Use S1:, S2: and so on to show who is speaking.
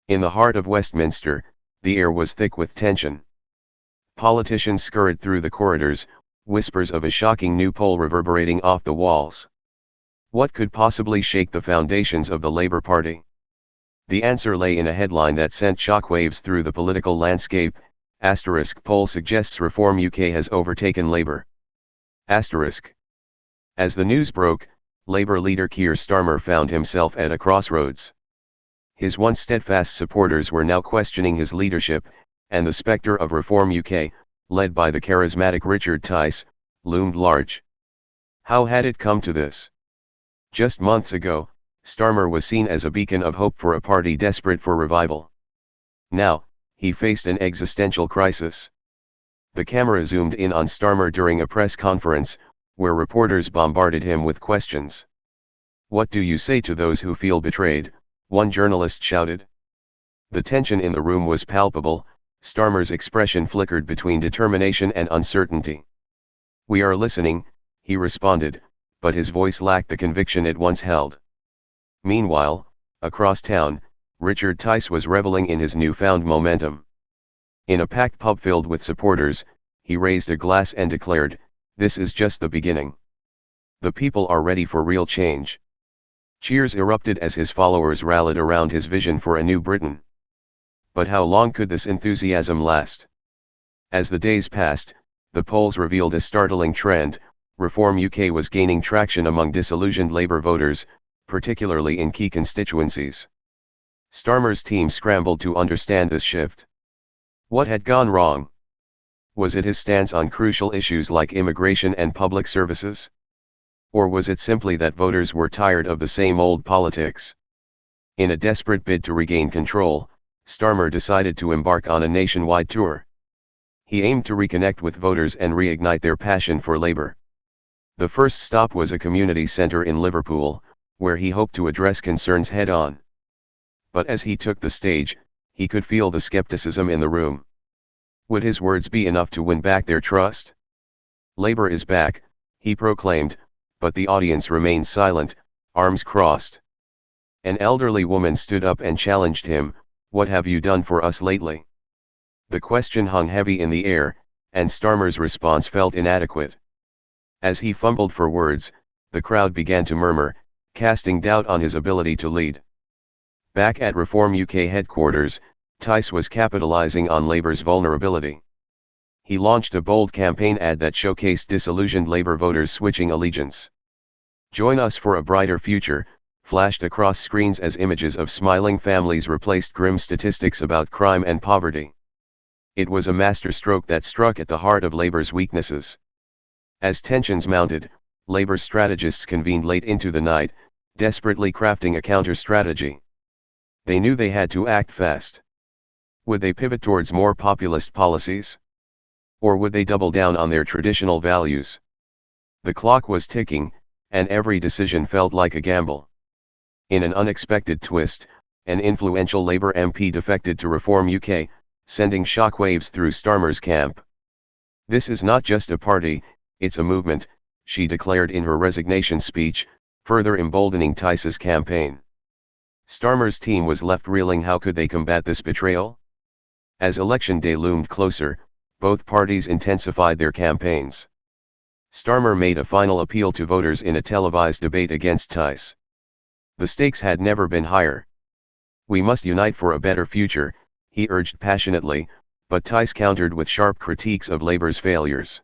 S1: In the heart of Westminster, the air was thick with tension. Politicians scurried through the corridors, whispers of a shocking new poll reverberating off the walls. What could possibly shake the foundations of the Labour Party? The answer lay in a headline that sent shockwaves through the political landscape. Poll suggests Reform UK has overtaken Labour. As the news broke, Labour leader Keir Starmer found himself at a crossroads. His once steadfast supporters were now questioning his leadership, and the spectre of Reform UK, led by the charismatic Richard Tice, loomed large. How had it come to this? Just months ago, Starmer was seen as a beacon of hope for a party desperate for revival. Now, he faced an existential crisis. The camera zoomed in on Starmer during a press conference, where reporters bombarded him with questions. "What do you say to those who feel betrayed?" one journalist shouted. The tension in the room was palpable. Starmer's expression flickered between determination and uncertainty. "We are listening," he responded, but his voice lacked the conviction it once held. Meanwhile, across town, Richard Tice was reveling in his newfound momentum. In a packed pub filled with supporters, he raised a glass and declared, "This is just the beginning. The people are ready for real change." Cheers erupted as his followers rallied around his vision for a new Britain. But how long could this enthusiasm last? As the days passed, the polls revealed a startling trend. Reform UK was gaining traction among disillusioned Labour voters, particularly in key constituencies. Starmer's team scrambled to understand this shift. What had gone wrong? Was it his stance on crucial issues like immigration and public services? Or was it simply that voters were tired of the same old politics? In a desperate bid to regain control, Starmer decided to embark on a nationwide tour. He aimed to reconnect with voters and reignite their passion for Labour. The first stop was a community centre in Liverpool, where he hoped to address concerns head-on. But as he took the stage, he could feel the skepticism in the room. Would his words be enough to win back their trust? "Labour is back," he proclaimed, but the audience remained silent, arms crossed. An elderly woman stood up and challenged him, "What have you done for us lately?" The question hung heavy in the air, and Starmer's response felt inadequate. As he fumbled for words, the crowd began to murmur, casting doubt on his ability to lead. Back at Reform UK headquarters, Tice was capitalising on Labour's vulnerability. He launched a bold campaign ad that showcased disillusioned Labour voters switching allegiance. "Join us for a brighter future," flashed across screens as images of smiling families replaced grim statistics about crime and poverty. It was a masterstroke that struck at the heart of Labour's weaknesses. As tensions mounted, Labour strategists convened late into the night, desperately crafting a counter-strategy. They knew they had to act fast. Would they pivot towards more populist policies? Or would they double down on their traditional values? The clock was ticking, and every decision felt like a gamble. In an unexpected twist, an influential Labour MP defected to Reform UK, sending shockwaves through Starmer's camp. "This is not just a party, it's a movement," she declared in her resignation speech, further emboldening Tice's campaign. Starmer's team was left reeling. How could they combat this betrayal? As election day loomed closer, both parties intensified their campaigns. Starmer made a final appeal to voters in a televised debate against Tice. The stakes had never been higher. "We must unite for a better future," he urged passionately, but Tice countered with sharp critiques of Labour's failures.